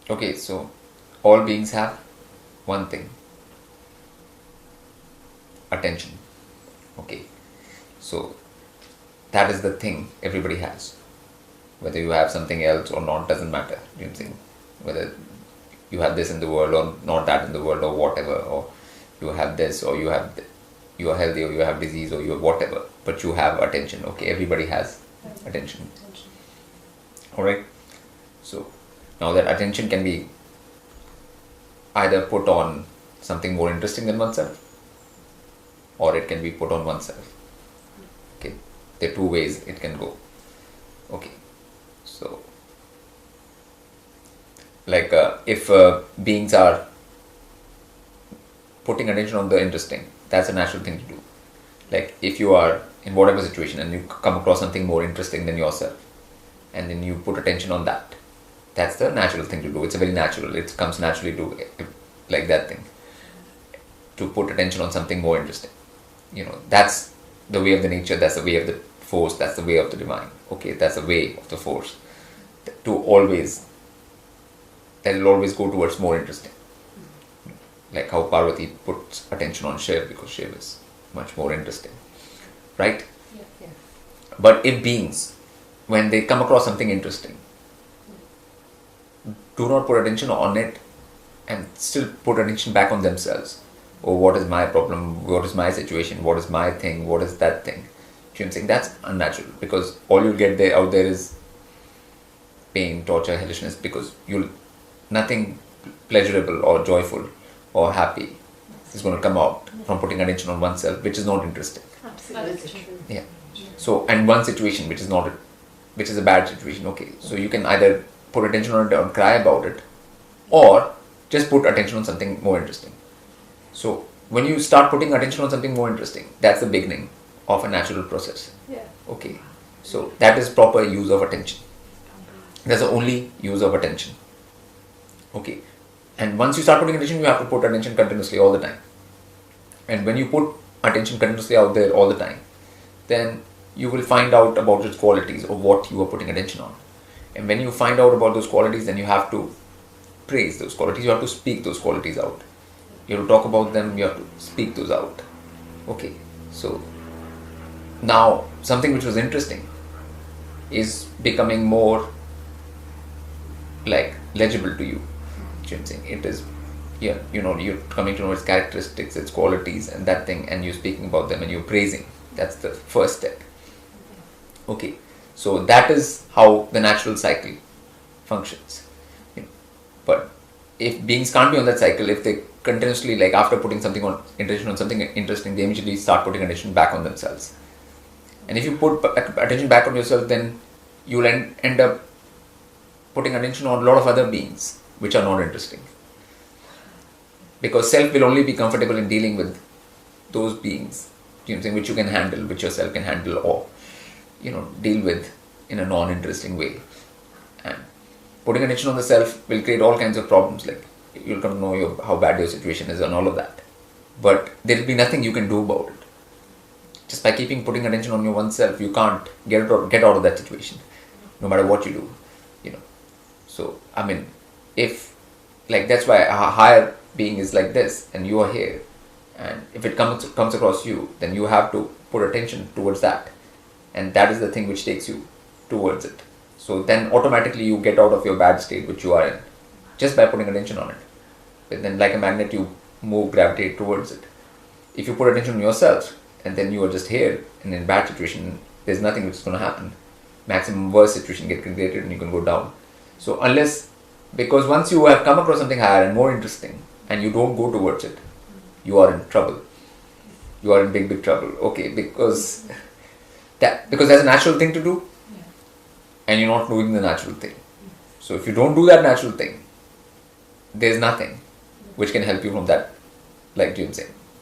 Okay, so all beings have one thing: attention. Okay, so that is the thing everybody has. Whether you have something else or not doesn't matter. You know what I'm saying? Whether you have this in the world or not that in the world or whatever, or you have this or you are healthy or you have disease or you have whatever, but you have attention. Okay, everybody has attention. All right. So now that attention can be either put on something more interesting than oneself, or it can be put on oneself. Okay, there are two ways it can go. Okay, so like if beings are putting attention on the interesting, that's a natural thing to do. Like if you are in whatever situation and you come across something more interesting than yourself, and then you put attention on that, that's the natural thing to do. It's a very natural, it comes naturally to like that thing, to put attention on something more interesting. That's the way of the nature, that's the way of the force, that's the way of the divine. Okay, that's the way of the force, to always, that will always go towards more interesting. Like how Parvati puts attention on Shiv because Shiv is much more interesting, right? Yeah. But if beings, when they come across something interesting, do not put attention on it and still put attention back on themselves. Oh, what is my problem? What is my situation? What is my thing? What is that thing? You know, saying that's unnatural, because all you'll get out there is pain, torture, hellishness, because nothing pleasurable or joyful or happy is going to come out from putting attention on oneself, which is not interesting. Absolutely. Yeah. So, and one situation which is a bad situation. Okay, so you can either put attention on it or cry about it, or just put attention on something more interesting. So when you start putting attention on something more interesting, that's the beginning of a natural process. Yeah. Okay, so that is proper use of attention. That's the only use of attention. Okay, and once you start putting attention, you have to put attention continuously all the time. And when you put attention continuously out there all the time, then you will find out about its qualities of what you are putting attention on. And when you find out about those qualities, then you have to praise those qualities, you have to speak those qualities out. You have to talk about them, you have to speak those out. Okay, so now something which was interesting is becoming more like legible to you. It is, yeah, you're coming to know its characteristics, its qualities, and that thing, and you're speaking about them and you're praising. That's the first step. Okay, so that is how the natural cycle functions. But if beings can't be on that cycle, if they continuously, like after putting attention on something interesting, they immediately start putting attention back on themselves. And if you put attention back on yourself, then you'll end up putting attention on a lot of other beings which are not interesting. Because self will only be comfortable in dealing with those beings, which you can handle, which yourself can handle, or deal with in a non-interesting way. And putting attention on the self will create all kinds of problems, like you'll come to know how bad your situation is and all of that. But there will be nothing you can do about it. Just by putting attention on your oneself, you can't get out of that situation, no matter what you do. So if that's why a higher being is like this, and you are here, and if it comes across you, then you have to put attention towards that, and that is the thing which takes you towards it. So then automatically you get out of your bad state which you are in, just by putting attention on it. But then like a magnet, you gravitate towards it. If you put attention on yourself, and then you are just here, and in bad situation, there's nothing which is going to happen. Maximum worst situation get created and you can go down. So because once you have come across something higher and more interesting, and you don't go towards it, you are in trouble. You are in big trouble. Okay, because that's a natural thing to do, and you're not doing the natural thing. So if you don't do that natural thing, there's nothing which can help you from that, like Jim said.